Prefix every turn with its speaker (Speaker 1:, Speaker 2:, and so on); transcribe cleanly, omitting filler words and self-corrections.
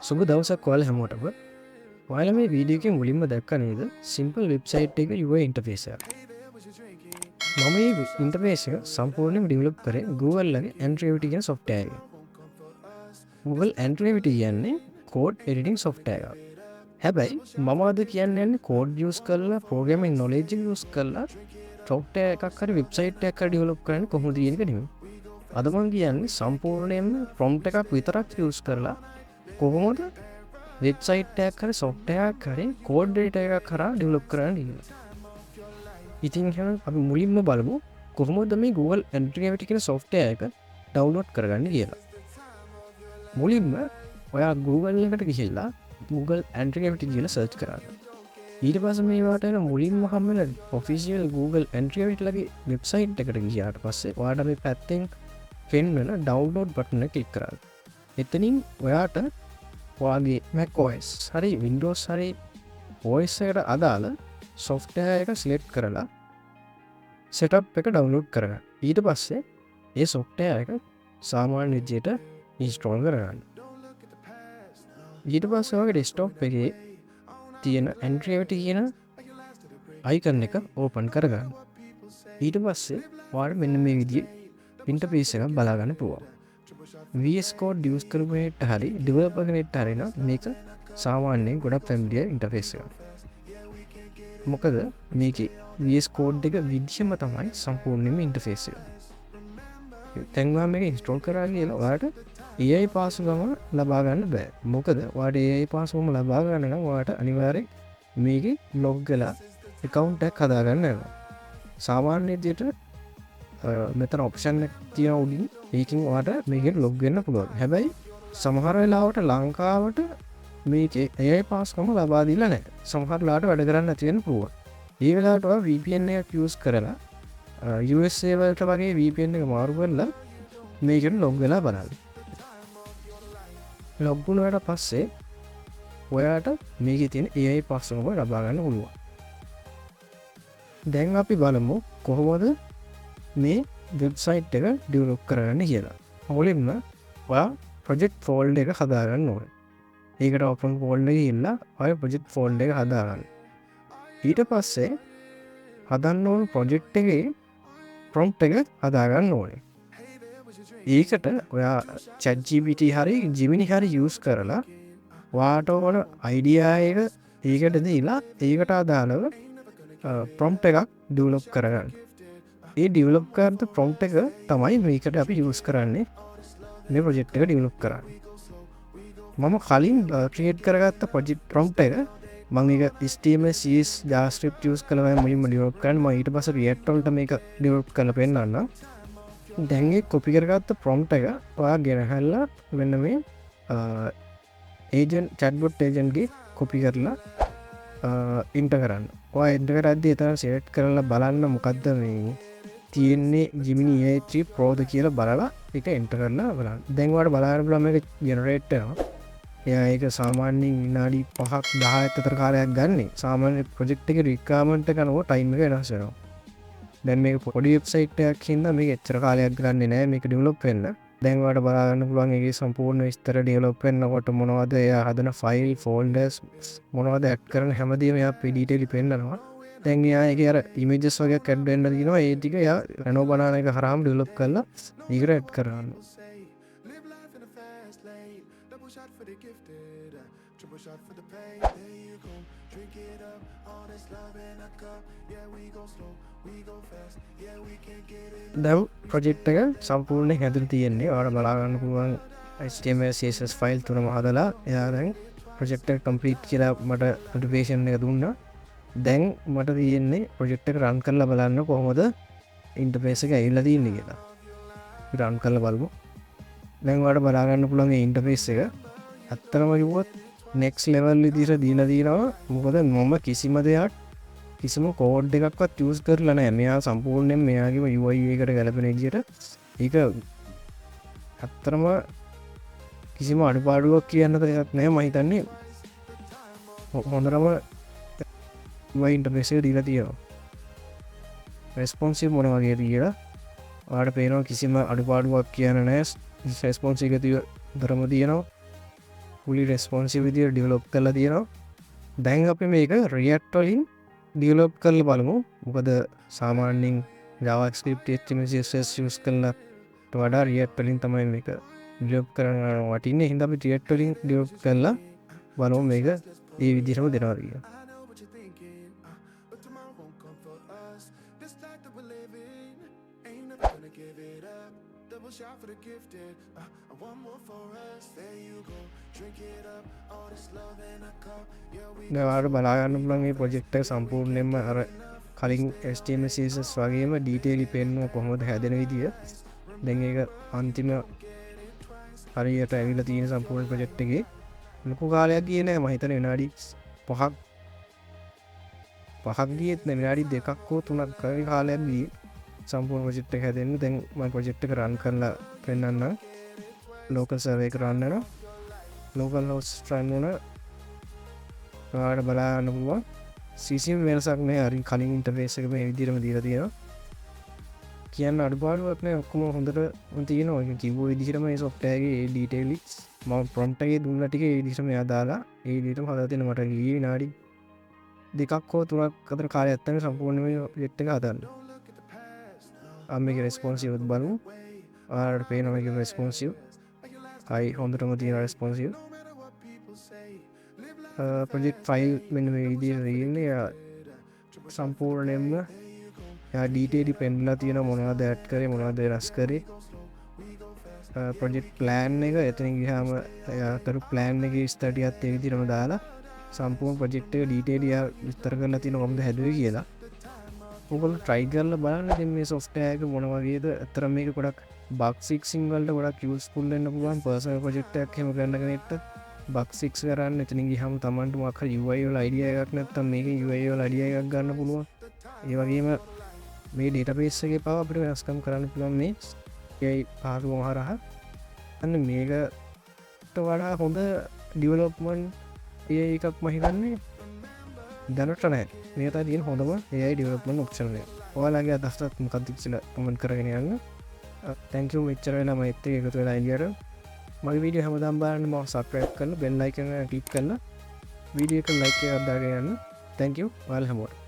Speaker 1: සුබ දවසක් ඔයාලා හැමෝටම. ඔයාලා මේ වීඩියෝ එකේ මුලින්ම දැක්ක නේද? සිම්පල් වෙබ්සයිට් එක UI ඉන්ටර්ෆේස් එක. මම මේ ඉන්ටර්ෆේස් එක සම්පූර්ණයෙන්ම ඩෙවලොප් කරේ Google ලගේ Android කියන software එකෙන්. Google Android කියන්නේ code editing software එකක්. හැබැයි මම අද කියන්නේ code use කරලා programming knowledge use කරලා software එකක් හරි website එකක් හරි develop කරන්න කොහොමද කියන එක නෙමෙයි. අද මම කියන්නේ සම්පූර්ණයෙන්ම prompt එකක් විතරක් use කරලා කොහොමද වෙබ්සයිට් එකක් හරි software එකක් හරි code editor එකක් කරා develop කරන්න කියලා. ඉතින් එහෙනම් අපි මුලින්ම බලමු කොහොමද මේ Google Android කියන software එක download කරගන්නේ කියලා. මුලින්ම ඔයා Google එකට ගිහිල්ලා Google Android කියලා search කරන්න. ඊට පස්සේ මේවට එන මුලින්ම හම්බෙන official Google Android ලගේ website එකට ගියාට පස්සේ ඔයාට මේ පැත්තෙන් පෙන්වන download button එක click කරන්න. එතනින් ඔයාට ඔයාගේ macOS හරි Windows හරි OS එකට අදාළ software එක select කරලා setup එක download කරගන්න. ඊට පස්සේ ඒ software එක සාමාන්‍ය විදිහට install කරගන්න. ඊට පස්සේ ඔයාගේ desktop එකේ තියෙන Android කියන icon එක open කරගන්න. ඊට පස්සේ ඔයාලට මෙන්න මේ විදිහේ interface එකක් බලා ගන්න පුළුවන්. VS Code use කරපු net හරි developer net හරි නම් මේක සාමාන්‍යයෙන් ගොඩක් familiar interface එකක්. මොකද මේකේ VS Code එක විදිහම තමයි සම්පූර්ණයෙන්ම interface එක. දැන් ඔයා මේක install කරා කියලා ඔයාලට AI password ලබා ගන්න බෑ. මොකද ඔයාලට AI password ලබා ගන්න නම් ඔයාලට අනිවාර්යෙන් මේකේ log වෙලා account එකක් හදා ගන්න වෙනවා. සාමාන්‍ය විදිහට මෙතන ඔප්ෂන් එක තියෙන උඩින් ඒකෙන් ඔයාලට මේකෙන් log වෙන්න පුළුවන්. හැබැයි සමහර වෙලාවට ලංකාවට මේකේ AI password ලබා දීලා නැහැ. සමහර වෙලාවට වැඩ කරන්න නැති වෙන්න පුළුවන්. ඒ වෙලාවට ඔයා VPN එකක් use කරලා USA වලට වගේ VPN එක මාරු කරලා මේකෙන් log වෙලා බලන්න. log වුණාට පස්සේ ඔයාට මේකේ තියෙන AI password ලබා ගන්න පුළුවන්. දැන් අපි බලමු කොහොමද මේ වෙබ්සයිට් එක ඩෙවලොප් කරගන්න කියලා. මුලින්ම ඔයා project folder එක හදාගන්න ඕනේ. ඒකට open folder එකේ ඉන්න ඔය project folder එක හදාගන්න. ඊට පස්සේ හදන්න ඕන project එකේ prompt එක හදාගන්න ඕනේ. ඒකට ඔයා ChatGPT හරි Gemini හරි use කරලා ඔයාට ඕන idea එක ඒකට දීලා ඒකට අදාළව prompt එකක් develop කරගන්න. ඒ develop කරන prompt එක තමයි මේකට අපි use කරන්නේ මේ project එක develop කරන්න. මම කලින් create කරගත්ත project prompt එක මම ඒක HTML CSS JavaScript use කරලා මුලින්ම develop කරන්න. මම ඊට පස්සේ React වලට මේක develop කරලා පෙන්නන්නම්. දැන් ඒ copy කරගත්ත prompt එක ඔයා ගෙනහැල්ලා මෙන්න මේ agent chatbot agent ගේ copy කරලා enter කරන්න. ඔයා enter කරද්දී එතන select කරලා බලන්න මොකද්ද මේ තියෙන්නේ Gemini AI 3 Pro ද කියලා බලලා ඒක enter කරලා බලන්න. දැන් ඔයාලට බලන්න පුළුවන් මේක generate වෙනවා. එයා ඒක සාමාන්‍යයෙන් විනාඩි 5ක් 10ක් අතර කාලයක් ගන්න. සාමාන්‍ය project එකේ requirement එක අනුව time එක වෙනස් වෙනවා. දැන් මේක පොඩි වෙබ්සයිට් එකක් හින්දා මේක එච්චර කාලයක් ගන්නේ නැහැ මේක ඩෙවලොප් වෙන්න. දැන් ඔයාලට බලා ගන්න පුළුවන් ඒකේ සම්පූර්ණ විස්තර ඩෙවලොප් වෙනකොට මොනවද එයා හදන ෆයිල් ෆෝල්ඩර්ස් මොනවද ඇඩ් කරන හැමදේම එයා ඩීටේලි පෙන්නනවා. දැන් එයා ඒකේ අර ඉමේජස් වගේ ඇඩ් වෙන්න දිනවා ඒ ටික එයා රෙනෝ බනාන එක හරහාම ඩෙවලොප් කරලා ඊකට ඇඩ් කරනවා. දැන් ප්‍රොජෙක්ට් එක සම්පූර්ණයෙන් හැදලා තියෙන්නේ. ඔයාලා බලා ගන්න පුළුවන් HTML CSS ෆයිල් තුනම හදලා එයා දැන් ප්‍රොජෙක්ට් එක කම්ප්ලීට් කියලා මට නොටිෆිකේෂන් එක දුන්නා. දැන් මට තියෙන්නේ ප්‍රොජෙක්ට් එක රන් කරලා බලන්න කොහොමද ඉන්ටර්ෆේස් එක ඇවිල්ලා තියෙන්නේ කියලා. අපි රන් කරලා බලමු. දැන් ඔයාලට බලා ගන්න පුළුවන් මේ ඉන්ටර්ෆේස් එක ඇත්තටම කිව්වොත් next level විදිහට දීලා තියෙනවා. මොකද මම කිසිම දෙයක් කිසිම කෝඩ් එකක්වත් use කරලා නැහැ. මෙයා සම්පූර්ණයෙන් මෙයාගේම UI එකට ගැලපෙන විදිහට ඒක ඇත්තටම කිසිම අඩුපාඩුවක් කියන්න දෙයක් නැහැ. මම හිතන්නේ හොඳටම UI interface එක දීලා තියෙනවා. responsive මොන වගේද කියලා ඔයාලට පේනවා කිසිම අඩුපාඩුවක් කියන්න නැහැ. responsive එක දරම තියෙනවා. fully responsive විදියට ඩෙවලොප් කරලා තියෙනවා. දැන් අපි මේක React වලින් ඩෙවලොප් කරලා බලමු. මොකද සාමාන්‍යයෙන් JavaScript HTML CSS use කරලා වඩා React වලින් තමයි මේක ඩෙවලොප් කරන්න වටින්නේ. හින්දා අපි React වලින් ඩෙවලොප් කරලා බලමු මේක ඒ විදිහටම දෙනවා කියලා. දැන් බලාගන්න පුළුවන් මේ ප්‍රොජෙක්ට් එක සම්පූර්ණයෙන්ම අර කලින් HTML CSS වගේම ඩීටේලි පෙන්වන කොහොමද හැදෙන විදිය. දැන් ඒක අන්තිම හරියට ඇවිල්ලා තියෙන සම්පූර්ණ ප්‍රොජෙක්ට් එකේ ලොකු කාලයක් ගියේ නෑ. මම හිතන්නේ විනාඩි 5ක් ගියෙත් නෑ. විනාඩි 2ක් හෝ 3ක් වගේ කාලයක් ගියේ සම්පූර්ණ ප්‍රොජෙක්ට් එක හැදෙන්න. දැන් මම ප්‍රොජෙක්ට් එක රන් කරලා පෙන්නන්නම්. ලෝකල් සර්වර් එක රන් කරනවා. ලෝකල් හොස්ට් රන් කරනවා. ඔයාලට බලන්න පුළුවන් CCM වෙනසක් නෑ. අර කලින් ඉන්ටර්ෆේස් එක මේ විදිහටම දීලා තියෙනවා. කියන්න අඩුපාඩුවක් නෑ. ඔක්කොම හොඳට තියෙනවා. ඒක කිව්ව විදිහටම මේ software එකේ ඒ details මම prompt එකේ දුන්න ටික ඒ විදිහටම එයා දාලා ඒ විදිහටම හදලා තියෙන. මට ගියේ විනාඩි 2ක් හෝ 3ක් අතර කාලයක් තමයි සම්පූර්ණ මේ project එක හදන්න. මේක responsive බලමු. ඔයාලට පේනවා මේක responsive. හයි හොඳටම තියෙන responsive. project file මෙන්න මේ විදිහට තියෙන්නේ. සම්පූර්ණයෙන්ම ඩීටේලි පෙන්ලා තියෙන මොනවද ඇඩ් කරේ මොනවද වෙනස් කරේ. ප්‍රොජෙක්ට් ප්ලෑන් එක එතනින් ගියාම අතර ප්ලෑන් එකේ ස්ටඩියත් ඒ විදිහටම දාලා සම්පූර්ණ ප්‍රොජෙක්ට් එක ඩීටේලි විස්තර කරලා තියෙන කොහොමද හැදුවේ කියලා. ඔයගොල්ලෝ try කරලා බලන්න. ඉතින් මේ software එක මොන වගේද. අතර මේක ගොඩක් bug fixing වලට ගොඩක් useful වෙන්න පුළුවන්. personal project එකක් එහෙම කරන්න කෙනෙක්ට bug fix කරන්න එතනින් ගියාම Tamanට මොකක් හරි UI වල idea එකක් නැත්නම් මේකේ UI වල idea එකක් ගන්න පුළුවන්. ඒ වගේම මේ database එකේ පව අපිට වෙනස්කම් කරන්න පුළුවන් මේ AI පාරුවම හරහා. අන්න මේකට වඩා හොඳ ඩෙවලොප්මන්ට් AI එකක් මම හිතන්නේ දැනට නැහැ. මේ තමයි තියෙන හොඳම AI ඩෙවලොප්මන්ට් ඔප්ෂන් එක. ඔයාලගේ අදහසත් මොකක්ද කියලා කමෙන්ට් කරගෙන යන්න. thank you මෙච්චර වෙලා මම එක්ක එකතු වෙලා ඉඳියට. මගේ වීඩියෝ හැමදාම බලන්න මම subscribe කරලා bell icon එක click කරලා වීඩියෝ එක like එකක් දාගෙන යන්න. thank you ඔයාලා හැමෝටම